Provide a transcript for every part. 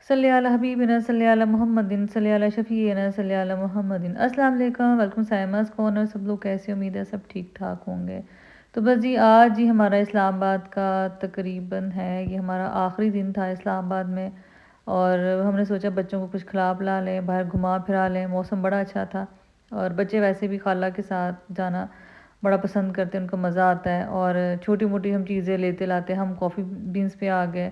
صلی علی حبیبنا صلی علی محمد صلی علی شفیعنا صلی علی محمد۔ السلام علیکم، ویلکم سائماز کون، اور سب لوگ کیسے؟ امید ہے سب ٹھیک ٹھاک ہوں گے۔ تو بس جی آج جی ہمارا اسلام آباد کا تقریباً ہے، یہ ہمارا آخری دن تھا اسلام آباد میں، اور ہم نے سوچا بچوں کو کچھ کھلا پلا لیں، باہر گھما پھرا لیں، موسم بڑا اچھا تھا، اور بچے ویسے بھی خالہ کے ساتھ جانا بڑا پسند کرتے ہیں، ان کو مزہ آتا ہے، اور چھوٹی موٹی ہم چیزیں لیتے لاتے، ہم کافی بینس پہ آ گئے۔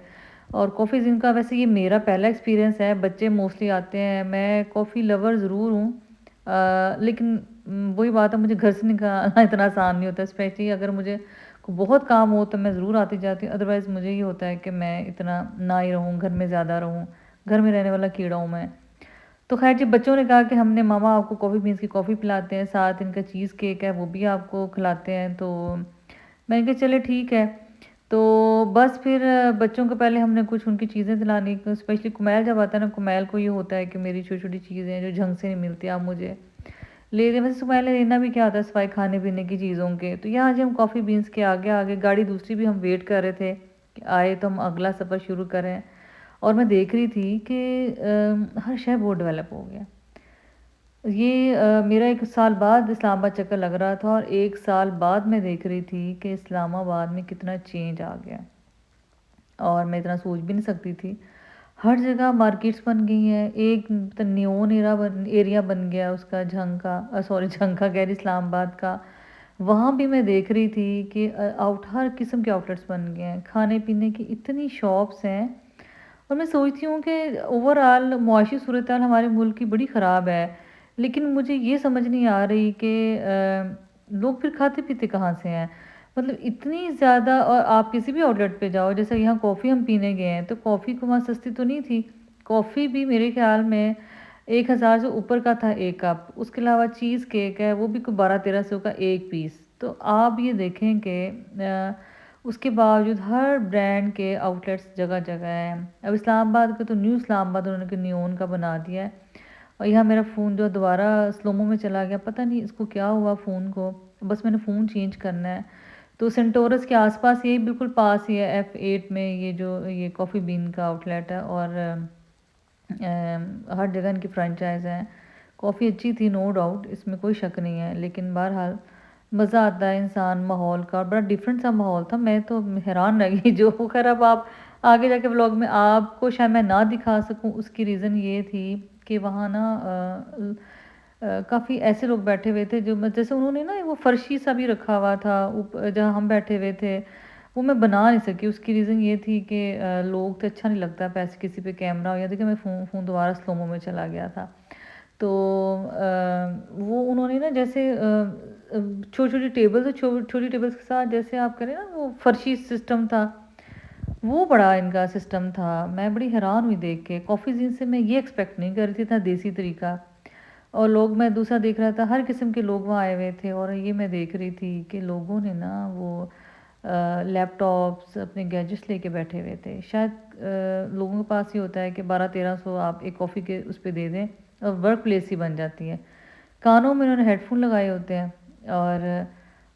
اور کافی جن کا ویسے یہ میرا پہلا ایکسپیرینس ہے، بچے موسٹلی آتے ہیں، میں کافی لور ضرور ہوں، لیکن وہی بات ہے، مجھے گھر سے نکالنا اتنا آسان نہیں ہوتا، اسپیشلی اگر مجھے بہت کام ہو تو میں ضرور آتی جاتی ہوں، ادروائز مجھے یہ ہوتا ہے کہ میں اتنا نہ ہی رہوں، گھر میں زیادہ رہوں، گھر میں رہنے والا کیڑا ہوں میں۔ تو خیر جی بچوں نے کہا کہ ہم نے ماما آپ کو کافی بینس کی کافی پلاتے ہیں، ساتھ ان کا چیز کیک ہے وہ بھی آپ کو کھلاتے ہیں، تو میں نے کہا چلے ٹھیک ہے۔ تو بس پھر بچوں کو پہلے ہم نے کچھ ان کی چیزیں دلانی، اسپیشلی کمیل جب آتا ہے نا، کمیل کو یہ ہوتا ہے کہ میری چھوٹی چھوٹی چیزیں جو جھنگ سے نہیں ملتی آپ مجھے لے دیں، ویسے کمیل لینا بھی کیا ہوتا ہے سوائے کھانے پینے کی چیزوں کے۔ تو یہاں جی ہم کافی بینس کے آگے آگے، گاڑی دوسری بھی ہم ویٹ کر رہے تھے کہ آئے تو ہم اگلا سفر شروع کریں، اور میں دیکھ رہی تھی کہ ہر شہر بہت ڈیولپ ہو گیا۔ یہ میرا 1 سال بعد اسلام آباد چکر لگ رہا تھا، اور 1 سال بعد میں دیکھ رہی تھی کہ اسلام آباد میں کتنا چینج آ گیا، اور میں اتنا سوچ بھی نہیں سکتی تھی۔ ہر جگہ مارکیٹس بن گئی ہیں، ایک نیون ایریا بن گیا اس کا، جھنگ کا، جھنگ کا کہہ رہی، اسلام آباد کا۔ وہاں بھی میں دیکھ رہی تھی کہ ہر قسم کے آؤٹ لیٹس بن گئے ہیں، کھانے پینے کی اتنی شاپس ہیں، اور میں سوچتی ہوں کہ اوورآل معاشی صورتحال ہمارے ملک کی بڑی خراب ہے، لیکن مجھے یہ سمجھ نہیں آ رہی کہ لوگ پھر کھاتے پیتے کہاں سے ہیں؟ مطلب اتنی زیادہ، اور آپ کسی بھی آؤٹ لیٹ پہ جاؤ، جیسے یہاں کافی ہم پینے گئے ہیں تو کافی کو وہاں سستی تو نہیں تھی، کافی بھی میرے خیال میں 1,000 سے اوپر کا تھا ایک کپ، اس کے علاوہ چیز کیک ہے وہ بھی 1200-1300 کا ایک پیس۔ تو آپ یہ دیکھیں کہ اس کے باوجود ہر برانڈ کے آؤٹ لیٹس جگہ جگہ ہیں۔ اب اسلام آباد کا تو نیو اسلام آباد انہوں نے نیون کا بنا دیا ہے، اور یہاں میرا فون جو دوبارہ سلومو میں چلا گیا، پتہ نہیں اس کو کیا ہوا فون کو، بس میں نے فون چینج کرنا ہے۔ تو سینٹورس کے آس پاس، یہی بالکل پاس ہی ہے F8 میں، یہ کافی بین کا آؤٹ لیٹ ہے، اور ہر جگہ ان کی فرینچائز ہیں، کافی اچھی تھی نو ڈاؤٹ، اس میں کوئی شک نہیں ہے، لیکن بہرحال مزہ آتا ہے انسان ماحول کا، اور بڑا ڈیفرنٹ سا ماحول تھا، میں تو حیران رہ گئی جو خیر اب آپ آگے جا کے ولاگ میں آپ کو شاید میں نہ دکھا سکوں، اس کی ریزن یہ تھی کہ وہاں نا کافی ایسے لوگ بیٹھے ہوئے تھے جو جیسے انہوں نے نا وہ فرشی سا بھی رکھا ہوا تھا جہاں ہم بیٹھے ہوئے تھے، وہ میں بنا نہیں سکی، اس کی ریزن یہ تھی کہ لوگ تو اچھا نہیں لگتا پیسے کسی پہ کیمرہ ہو، یا دیکھیں میں فون دوبارہ سلومو میں چلا گیا تھا، تو وہ انہوں نے نا جیسے چھوٹی چھوٹی ٹیبل، چھوٹی ٹیبلز کے ساتھ جیسے آپ کریں نا وہ فرشی سسٹم تھا، وہ بڑا ان کا سسٹم تھا، میں بڑی حیران ہوئی دیکھ کے، کافی دن سے میں یہ ایکسپیکٹ نہیں کر رہی تھی، اتنا دیسی طریقہ، اور لوگ میں دوسرا دیکھ رہا تھا ہر قسم کے لوگ وہاں آئے ہوئے تھے، اور یہ میں دیکھ رہی تھی کہ لوگوں نے نا وہ لیپ ٹاپس اپنے گیجٹس لے کے بیٹھے ہوئے تھے، شاید لوگوں کے پاس یہ ہوتا ہے کہ 1200-1300 آپ ایک کافی کے اس پہ دے دیں اور ورک پلیس ہی بن جاتی ہے، کانوں میں انہوں نے ہیڈ فون لگائے ہوتے ہیں، اور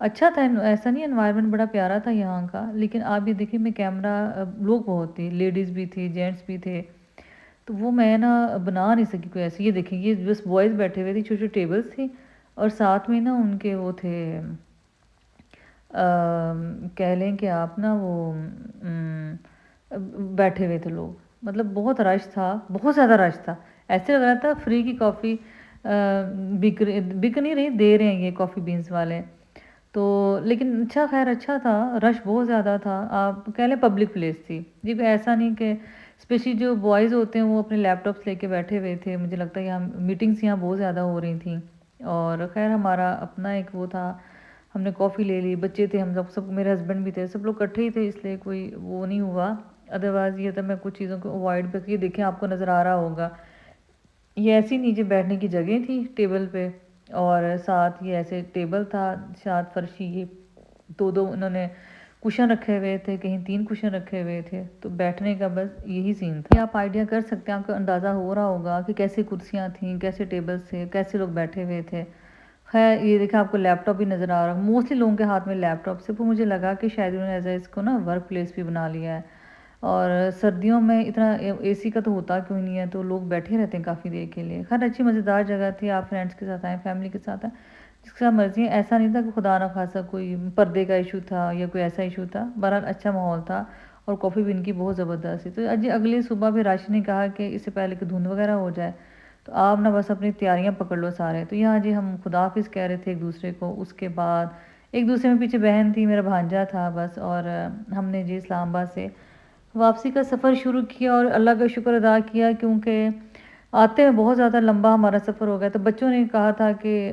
اچھا تھا، ایسا نہیں، انوائرمنٹ بڑا پیارا تھا یہاں کا، لیکن آپ یہ دیکھیں میں کیمرہ، لوگ بہت تھے، لیڈیز بھی تھی، جینٹس بھی تھے، تو وہ میں نا بنا نہیں سکی کوئی ایسی، یہ دیکھیں یہ بس بوائز بیٹھے ہوئے تھے، چھوٹی چھوٹی ٹیبلز تھی، اور ساتھ میں نا ان کے وہ تھے، کہہ لیں کہ آپ نا وہ بیٹھے ہوئے تھے لوگ، مطلب بہت رش تھا، بہت زیادہ رش تھا، ایسے لگ رہا تھا فری کی کافی بک نہیں رہی، دے رہے ہیں یہ کافی بینس والے، تو لیکن اچھا، خیر اچھا تھا، رش بہت زیادہ تھا، آپ کہہ لیں پبلک پلیس تھی جی، کوئی ایسا نہیں کہ اسپیشلی جو بوائز ہوتے ہیں وہ اپنے لیپ ٹاپس لے کے بیٹھے ہوئے تھے، مجھے لگتا ہے یہاں میٹنگس یہاں بہت زیادہ ہو رہی تھیں، اور خیر ہمارا اپنا ایک وہ تھا، ہم نے کافی لے لی، بچے تھے ہم سب، میرے ہسبینڈ بھی تھے، سب لوگ اکٹھے ہی تھے، اس لیے کوئی وہ نہیں ہوا، ادروائز یہ تھا میں کچھ چیزوں کو اوائڈ کر کے، دیکھیں آپ کو نظر آ رہا ہوگا، یہ ایسی نیچے بیٹھنے کی جگہ تھی ٹیبل پہ، اور ساتھ یہ ایسے ٹیبل تھا، ساتھ فرشی، یہ دو انہوں نے کشن رکھے ہوئے تھے، کہیں 3 کشن رکھے ہوئے تھے، تو بیٹھنے کا بس یہی سین تھا، آپ آئیڈیا کر سکتے ہیں، آپ کو اندازہ ہو رہا ہوگا کہ کیسے کرسیاں تھیں، کیسے ٹیبلز تھے، کیسے لوگ بیٹھے ہوئے تھے، خیر یہ دیکھیں آپ کو لیپ ٹاپ بھی نظر آ رہا ہے، موسٹلی لوگوں کے ہاتھ میں لیپ ٹاپ سے، وہ مجھے لگا کہ شاید انہوں نے ایسا اس کو نا ورک پلیس بھی بنا لیا ہے، اور سردیوں میں اتنا اے سی کا تو ہوتا کیوں نہیں ہے، تو لوگ بیٹھے رہتے ہیں کافی دیر کے لیے۔ خیر اچھی مزیدار جگہ تھی، آپ فرینڈس کے ساتھ آئیں، فیملی کے ساتھ آئیں، جس کے ساتھ مرضی ہے۔ ایسا نہیں تھا کہ خدا نہ خاصا کوئی پردے کا ایشو تھا یا کوئی ایسا ایشو تھا، بہرحال اچھا ماحول تھا، اور کافی بھی ان کی بہت زبردست تھی۔ تو اگلی صبح بھی راشد نے کہا کہ اس سے پہلے کہ دھند وغیرہ ہو جائے تو آپ نہ بس اپنی تیاریاں پکڑ لو سارے۔ تو یہاں جی ہم خدا حافظ کہہ رہے تھے ایک دوسرے کو، اس کے بعد ایک دوسرے میں پیچھے بہن تھی، میرا بھانجا تھا بس، اور ہم نے جی اسلام آباد سے واپسی کا سفر شروع کیا، اور اللہ کا شکر ادا کیا کیونکہ آتے میں بہت زیادہ لمبا ہمارا سفر ہو گیا۔ تو بچوں نے کہا تھا کہ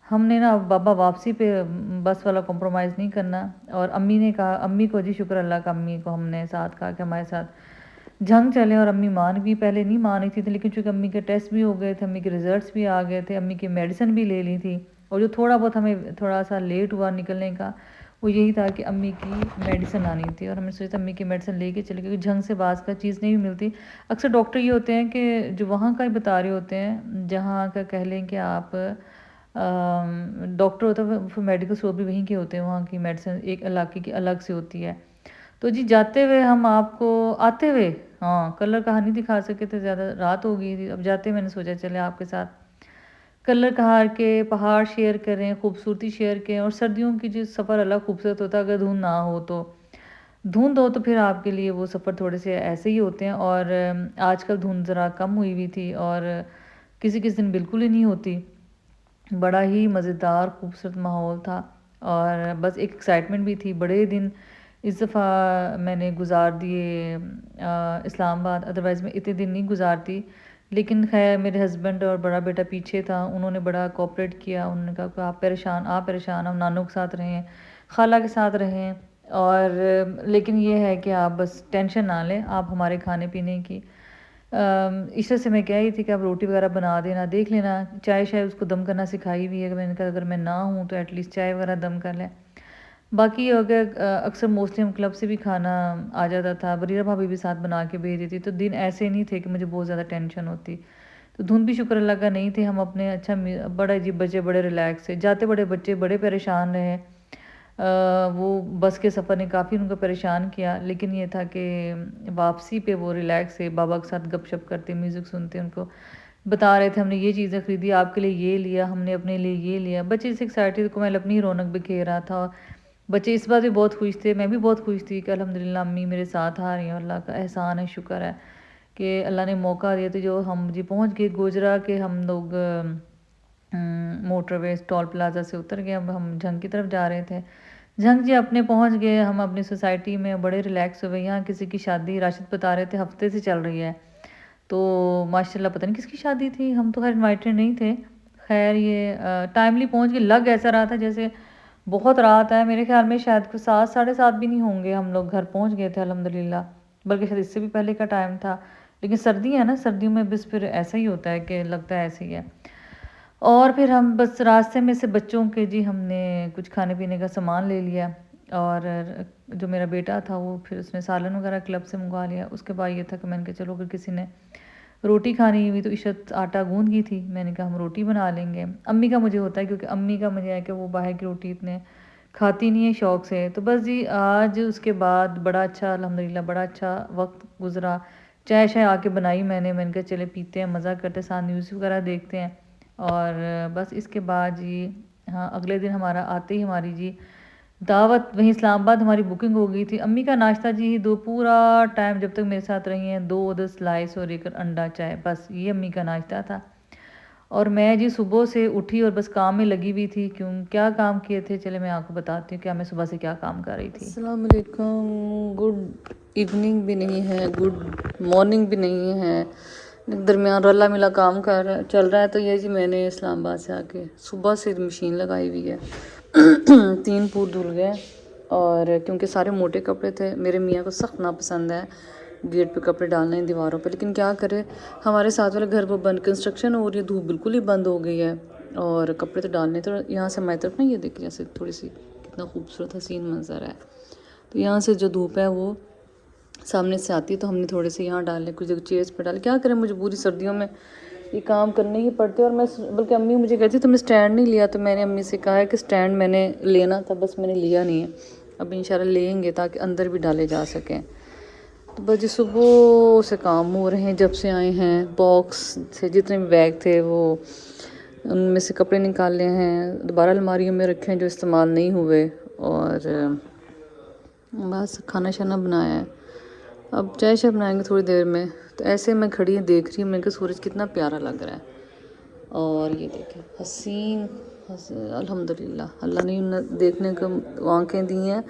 ہم نے نا بابا واپسی پہ بس والا کمپرومائز نہیں کرنا، اور امی نے کہا، امی کو جی شکر اللہ کا، امی کو ہم نے ساتھ کہا کہ ہمارے ساتھ جھنگ چلے، اور امی مان بھی پہلے نہیں مان رہی تھی، لیکن چونکہ امی کے ٹیسٹ بھی ہو گئے تھے، امی کے ریزلٹس بھی آ گئے تھے، امی کی میڈیسن بھی لے لی تھی، اور جو تھوڑا بہت ہمیں تھوڑا سا لیٹ ہوا نکلنے کا وہ یہی تھا کہ امی کی میڈیسن آنی تھی، اور ہم نے سوچا امی کی میڈیسن لے کے چلے، کیونکہ جھنگ سے باز کا چیز نہیں ملتی۔ اکثر ڈاکٹر یہ ہوتے ہیں کہ جو وہاں کا ہی بتا رہے ہوتے ہیں، جہاں کا کہہ لیں کہ آپ ڈاکٹر ہوتا ہے پھر میڈیکل اسٹور بھی وہیں کے ہوتے ہیں، وہاں کی میڈیسن ایک علاقے کی الگ سے ہوتی ہے۔ تو جی جاتے ہوئے ہم آپ کو آتے ہوئے کلر کہانی دکھا سکے تھے، زیادہ رات ہو گئی تھی، اب جاتے میں نے سوچا چلے آپ کے ساتھ کلر کہار کے پہاڑ شیئر کریں، خوبصورتی شیئر کریں، اور سردیوں کی جو سفر الگ خوبصورت ہوتا ہے، اگر دھند نہ ہو تو، دھند ہو تو پھر آپ کے لیے وہ سفر تھوڑے سے ایسے ہی ہوتے ہیں، اور آج کل دھند ذرا کم ہوئی ہوئی تھی، اور کسی کسی دن بالکل ہی نہیں ہوتی۔ بڑا ہی مزیدار خوبصورت ماحول تھا، اور بس ایک ایکسائٹمنٹ بھی تھی۔ بڑے دن اس دفعہ میں نے گزار دیے اسلام آباد، ادروائز میں اتنے دن نہیں گزارتی، لیکن خیر میرے ہسبینڈ اور بڑا بیٹا پیچھے تھا، انہوں نے بڑا کوآپریٹ کیا، انہوں نے کہا کہ آپ پریشان ہم نانوں کے ساتھ رہیں، خالہ کے ساتھ رہیں، اور لیکن یہ ہے کہ آپ بس ٹینشن نہ لیں، آپ ہمارے کھانے پینے کی عشرت سے میں کہہ رہی تھی کہ آپ روٹی وغیرہ بنا دینا، دیکھ لینا، چائے شاید اس کو دم کرنا سکھائی ہوئی ہے، میں نے کہا اگر میں نہ ہوں تو ایٹ لیسٹ چائے وغیرہ دم کر لیں۔ باقی اگر اکثر موسٹلی ہم کلب سے بھی کھانا آ جاتا تھا، بریرہ بھابھی بھی ساتھ بنا کے بھیج دیتی، تو دن ایسے نہیں تھے کہ مجھے بہت زیادہ ٹینشن ہوتی۔ تو دھند بھی شکر اللہ کا نہیں تھے، ہم اپنے اچھا بڑے جی بچے بڑے ریلیکس سے جاتے، بڑے بچے بڑے پریشان رہے، وہ بس کے سفر نے کافی ان کو پریشان کیا، لیکن یہ تھا کہ واپسی پہ وہ ریلیکس سے بابا کے ساتھ گپ شپ کرتے، میوزک سنتے، ان کو بتا رہے تھے ہم نے یہ چیزیں خریدی، آپ کے لیے یہ لیا، ہم نے اپنے لیے یہ لیا۔ بچے اس ایکسائٹیڈ کو میں اپنی رونق بکھیر رہا تھا، بچے اس بات بھی بہت خوش تھے، میں بھی بہت خوش تھی کہ الحمدللہ امی میرے ساتھ آ رہی ہیں، اللہ کا احسان ہے، شکر ہے کہ اللہ نے موقع دیا۔ تو جو ہم جی پہنچ گئے گوجرا کے، ہم لوگ موٹر وے ٹول پلازا سے اتر گئے، اب ہم جھنگ کی طرف جا رہے تھے۔ جھنگ جی اپنے پہنچ گئے، ہم اپنی سوسائٹی میں بڑے ریلیکس ہوئے، یہاں کسی کی شادی راشد بتا رہے تھے ہفتے سے چل رہی ہے، تو ماشاءاللہ پتہ نہیں کس کی شادی تھی، ہم تو خیر انوائٹڈ نہیں تھے۔ خیر یہ ٹائملی پہنچ کے لگ ایسا رہا تھا جیسے بہت رات ہے، میرے خیال میں شاید کوئی 7 ساڑھے 7 بھی نہیں ہوں گے، ہم لوگ گھر پہنچ گئے تھے الحمدللہ، بلکہ شاید اس سے بھی پہلے کا ٹائم تھا، لیکن سردی ہے نا، سردیوں میں بس پھر ایسا ہی ہوتا ہے کہ لگتا ہے ایسے ہی ہے۔ اور پھر ہم بس راستے میں سے بچوں کے جی ہم نے کچھ کھانے پینے کا سامان لے لیا، اور جو میرا بیٹا تھا وہ پھر اس نے سالن وغیرہ کلب سے منگوا لیا۔ اس کے بعد یہ تھا کہ میں نے کہا چلو اگر کسی نے روٹی کھانی ہوئی تو عشرت آٹا گوندھ گئی تھی، میں نے کہا ہم روٹی بنا لیں گے۔ امی کا مجھے ہوتا ہے کیونکہ امی کا مجھے ہے کہ وہ باہر کی روٹی اتنے کھاتی نہیں ہے شوق سے، تو بس جی آج اس کے بعد بڑا اچھا الحمدللہ بڑا اچھا وقت گزرا۔ چائے شائے آ کے بنائی میں نے کہا چلے پیتے ہیں، مزہ کرتے، ساتھ نیوز وغیرہ دیکھتے ہیں، اور بس اس کے بعد جی اگلے دن ہمارا آتے ہی ہماری جی دعوت وہیں اسلام آباد ہماری بکنگ ہو گئی تھی۔ امی کا ناشتہ جی پورا ٹائم جب تک میرے ساتھ رہی ہیں 2 سلائس اور ایک انڈا چائے، بس یہ امی کا ناشتہ تھا۔ اور میں جی صبح سے اٹھی اور بس کام میں لگی ہوئی تھی، کیا کام کیے تھے چلے میں آپ کو بتاتی ہوں، کیا میں صبح سے کیا کام کر رہی تھی۔ السلام علیکم، گڈ ایوننگ بھی نہیں ہے، گڈ مارننگ بھی نہیں ہے، درمیان رلا ملا کام چل رہا ہے۔ تو یہ جی میں نے اسلام آباد سے آ کے صبح سے مشین لگائی ہوئی ہے، 3 پور دھل گئے، اور کیونکہ سارے موٹے کپڑے تھے، میرے میاں کو سخت ناپسند ہے گیٹ پہ کپڑے ڈالنا ہے دیواروں پہ، لیکن کیا کرے، ہمارے ساتھ والے گھر وہ بند کنسٹرکشن ہو رہی ہے، دھوپ بالکل ہی بند ہو گئی ہے، اور کپڑے تو ڈالنے، تو یہاں سے ہماری طرف نا یہ دیکھ جیسے تھوڑی سی کتنا خوبصورت حسین منظر ہے، تو یہاں سے جو دھوپ ہے وہ سامنے سے آتی ہے، تو ہم نے تھوڑے سے یہاں ڈالے، کچھ چیئرس پہ ڈالے، کیا کریں مجبوری، سردیوں میں یہ کام کرنے ہی پڑتے، اور میں بلکہ امی مجھے کہتی تم نے سٹینڈ نہیں لیا، تو میں نے امی سے کہا ہے کہ سٹینڈ میں نے لینا تھا، بس میں نے لیا نہیں ہے، اب انشاءاللہ لیں گے تاکہ اندر بھی ڈالے جا سکیں۔ تو بس جی صبح سے کام ہو رہے ہیں، جب سے آئے ہیں باکس سے جتنے بھی بیگ تھے وہ ان میں سے کپڑے نکالے ہیں، دوبارہ الماریوں میں رکھے ہیں جو استعمال نہیں ہوئے، اور بس کھانا شانا بنایا ہے، اب چائے شائے بنائیں گے تھوڑی دیر میں۔ تو ایسے میں کھڑی دیکھ رہی ہوں، میں کہ سورج کتنا پیارا لگ رہا ہے، اور یہ دیکھیں حسین الحمدللہ اللہ نے دیکھنے کو آنکھیں دی ہیں۔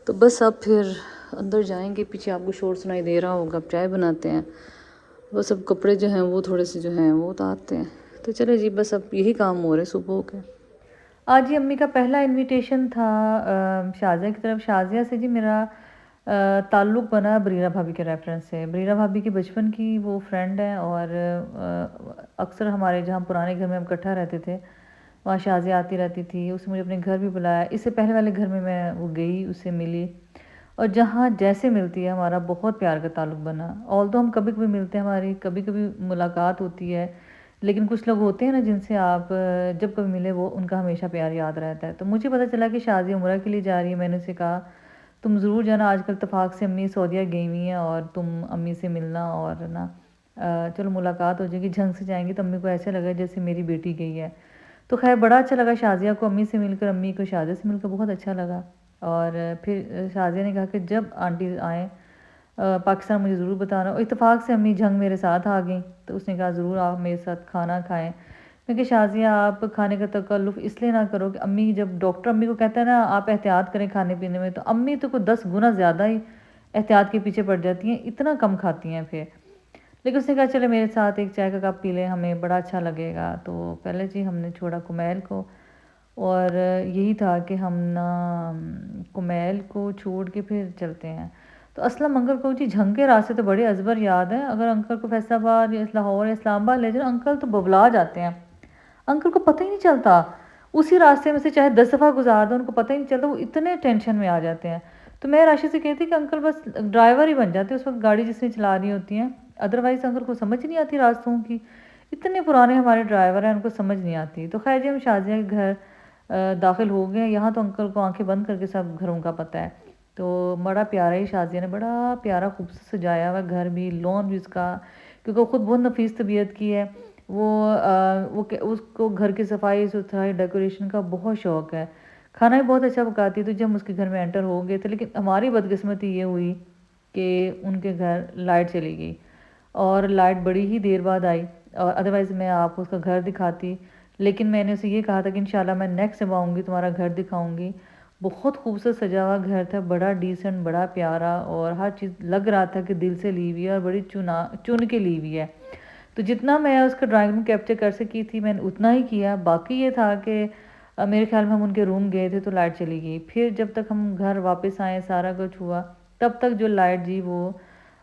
تو بس اب پھر اندر جائیں گے، پیچھے آپ کو شور سنائی دے رہا ہوگا، اب چائے بناتے ہیں، بس اب کپڑے جو ہیں وہ تھوڑے سے جو ہیں وہ اتارتے ہیں، تو چلے جی بس اب یہی کام ہو رہے صبح کے۔ آج ہی امی کا پہلا انویٹیشن تھا شازیہ کی طرف۔ شازیہ سے جی میرا تعلق بنا بریرہ بھابھی کے ریفرنس سے۔ بریرہ بھابھی کی بچپن کی وہ فرینڈ ہیں، اور اکثر ہمارے جہاں پرانے گھر میں ہم اکٹھا رہتے تھے وہاں شازیہ آتی رہتی تھی، اس نے مجھے اپنے گھر بھی بلایا، اس سے پہلے والے گھر میں وہ گئی، اس سے ملی، اور جہاں جیسے ملتی ہے ہمارا بہت پیار کا تعلق بنا۔ آلدو ہم کبھی کبھی ملتے ہیں، ہماری کبھی کبھی ملاقات ہوتی ہے، لیکن کچھ لوگ ہوتے ہیں نا جن سے آپ جب کبھی ملے وہ ان کا ہمیشہ پیار یاد رہتا ہے۔ تو مجھے پتہ چلا کہ شازیہ عمرہ کے لیے جا رہی ہے، میں نے اسے کہا تم ضرور جانا، آج کل اتفاق سے امی سعودیہ گئی ہوئی ہیں اور تم امی سے ملنا، اور نا چلو ملاقات ہو جائے گی، جھنگ سے جائیں گی تو امی کو ایسے لگا جیسے میری بیٹی گئی ہے۔ تو خیر بڑا اچھا لگا شازیہ کو امی سے مل کر، امی کو شازیہ سے مل کر بہت اچھا لگا۔ اور پھر شازیہ نے کہا کہ جب آنٹی آئیں پاکستان مجھے ضرور بتانا، اور اتفاق سے امی جھنگ میرے ساتھ آ گئیں، تو اس نے کہا ضرور آپ میرے ساتھ کھانا کھائیں۔ کیونکہ شازیہ آپ کھانے کا تکلف اس لیے نہ کرو کہ امی جب ڈاکٹر امی کو کہتا ہے نا آپ احتیاط کریں کھانے پینے میں، تو امی تو کوئی 10 گنا زیادہ ہی احتیاط کے پیچھے پڑ جاتی ہیں، اتنا کم کھاتی ہیں پھر۔ لیکن اس نے کہا چلے میرے ساتھ ایک چائے کا کپ پی لیں، ہمیں بڑا اچھا لگے گا۔ تو پہلے جی ہم نے چھوڑا کمیل کو، اور یہی تھا کہ ہم نا کمیل کو چھوڑ کے پھر چلتے ہیں۔ تو اسلم انکل کو جی جھنگ کے راستے تو بڑے ازبر یاد ہیں، اگر انکل کو فیصل آباد یا لاہور یا اسلام آباد لے جائیں انکل تو ببلا جاتے ہیں، انکل کو پتہ ہی نہیں چلتا، اسی راستے میں سے چاہے 10 دفعہ گزار دو ان کو پتہ ہی نہیں چلتا، وہ اتنے ٹینشن میں آ جاتے ہیں۔ تو میں راشد سے کہتی کہ انکل بس ڈرائیور ہی بن جاتے اس وقت گاڑی جس نے چلا رہی ہوتی ہیں، ادروائز انکل کو سمجھ نہیں آتی راستوں کی، اتنے پرانے ہمارے ڈرائیور ہیں ان کو سمجھ نہیں آتی۔ تو خیر جی ہم شازیہ کے گھر داخل ہو گئے، یہاں تو انکل کو آنکھیں بند کر کے سب گھروں کا پتہ ہے۔ تو بڑا پیارا ہی شازیہ نے بڑا پیارا خوبصورت سجایا ہوا گھر بھی، لون بھی اس کا، کیونکہ وہ خود بہت نفیس طبیعت کی ہے، وہ اس کو گھر کی صفائی ستھرائی ڈیکوریشن کا بہت شوق ہے، کھانا بھی بہت اچھا پکاتی ہے۔ تو جب ہم اس کے گھر میں انٹر ہو گئے تھے، لیکن ہماری بدقسمتی یہ ہوئی کہ ان کے گھر لائٹ چلی گئی، اور لائٹ بڑی ہی دیر بعد آئی، اور ادروائز میں آپ کو اس کا گھر دکھاتی، لیکن میں نے اسے یہ کہا تھا کہ انشاءاللہ میں نیکسٹ جب آؤں گی تمہارا گھر دکھاؤں گی۔ بہت خوبصورت سجا ہوا گھر تھا، بڑا ڈیسنٹ، بڑا پیارا، اور ہر چیز لگ رہا تھا کہ دل سے لی ہوئی ہے اور بڑی چن کے لی ہوئی ہے۔ تو جتنا میں اس کا ڈرائنگ روم کیپچر کر سکی تھی میں نے اتنا ہی کیا، باقی یہ تھا کہ میرے خیال میں ہم ان کے روم گئے تھے تو لائٹ چلی گئی، پھر جب تک ہم گھر واپس آئے سارا کچھ ہوا، تب تک جو لائٹ جی وہ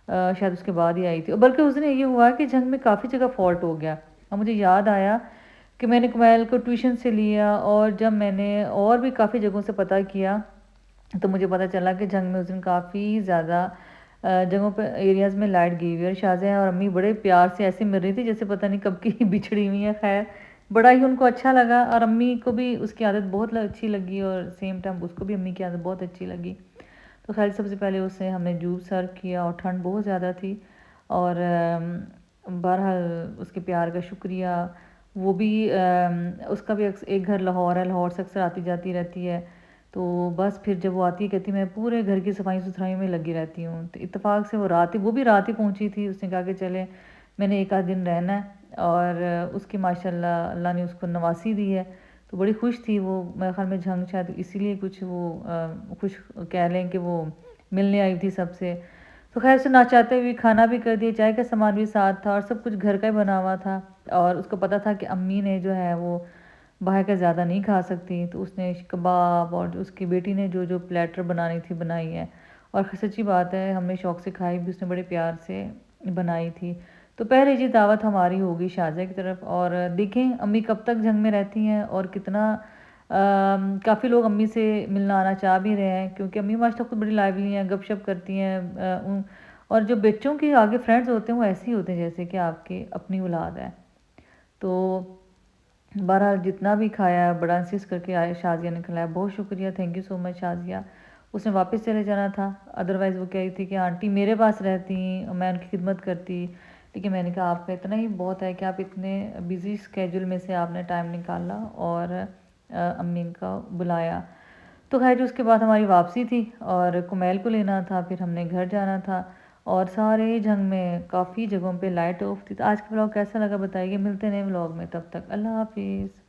شاید اس کے بعد ہی آئی تھی، اور بلکہ اس نے یہ ہوا کہ جنگ میں کافی جگہ فالٹ ہو گیا، اور مجھے یاد آیا کہ میں نے کمیل کو ٹیوشن سے لیا، اور جب میں نے اور بھی کافی جگہوں سے پتہ کیا تو مجھے پتہ چلا کہ جنگ میں اس دن کافی زیادہ جگہوں پہ ایریاز میں لائٹ گئی ہوئی ہے، اور شازیہ اور امی بڑے پیار سے ایسے مل رہی تھی جیسے پتہ نہیں کب کی بچھڑی ہوئی ہیں۔ خیر بڑا ہی ان کو اچھا لگا، اور امی کو بھی اس کی عادت بہت اچھی لگی، اور سیم ٹائم اس کو بھی امی کی عادت بہت اچھی لگی۔ تو خیر سب سے پہلے اسے ہم نے جوس سرو کیا، اور ٹھنڈ بہت زیادہ تھی، اور بہرحال اس کے پیار کا شکریہ۔ وہ بھی اس کا بھی ایک گھر لاہور ہے، لاہور سے اکثر آتی جاتی رہتی ہے، تو بس پھر جب وہ آتی کہتی میں پورے گھر کی صفائی ستھرائی میں لگی رہتی ہوں۔ تو اتفاق سے وہ بھی رات ہی پہنچی تھی، اس نے کہا کہ چلے میں نے ایک آدھ دن رہنا ہے، اور اس کی ماشاءاللہ اللہ نے اس کو نواسی دی ہے، تو بڑی خوش تھی وہ، میرے خیال میں جھنگ شاید اسی لیے کچھ وہ خوش کہہ لیں کہ وہ ملنے آئی تھی سب سے۔ تو خیر اسے نہ چاہتے ہوئے کھانا بھی کر دیا، چائے کا سامان بھی ساتھ تھا، اور سب کچھ گھر کا ہی بنا ہوا تھا، اور اس کو پتہ تھا کہ امی نے جو ہے وہ باہر کا زیادہ نہیں کھا سکتی، تو اس نے کباب اور اس کی بیٹی نے جو پلیٹر بنانی تھی بنائی ہے، اور سچی بات ہے ہم نے شوق سے کھائی بھی، اس نے بڑے پیار سے بنائی تھی۔ تو پہلے جی دعوت ہماری ہوگی شازیہ کی طرف، اور دیکھیں امی کب تک جنگ میں رہتی ہیں، اور کتنا کافی لوگ امی سے ملنا آنا چاہ بھی رہے ہیں، کیونکہ امی ماشاءاللہ خود بڑی لائیولی ہیں، گپ شپ کرتی ہیں، اور جو بچوں کے آگے فرینڈز ہوتے ہیں وہ ایسے ہی ہوتے ہیں جیسے کہ آپ کی اپنی اولاد ہے۔ تو بہرحال جتنا بھی کھایا بڑا انسسٹ کر کے آئے شازیہ نے کھلایا، بہت شکریہ، تھینک یو سو مچ شازیہ۔ اس نے واپس چلے جانا تھا، ادروائز وہ کہہ رہی تھی کہ آنٹی میرے پاس رہتی، میں ان کی خدمت کرتی، لیکن میں نے کہا آپ کا اتنا ہی بہت ہے کہ آپ اتنے بیزی اسکیجول میں سے آپ نے ٹائم نکالا اور امی کا بلایا۔ تو خیر جو اس کے بعد ہماری واپسی تھی اور کمیل کو لینا تھا، پھر ہم نے گھر جانا تھا اور سارے جھنگ میں کافی جگہوں پہ لائٹ آف تھی۔ تو آج کا ولاگ کیسا لگا بتائیے، ملتے نئے ولاگ میں، تب تک اللہ حافظ۔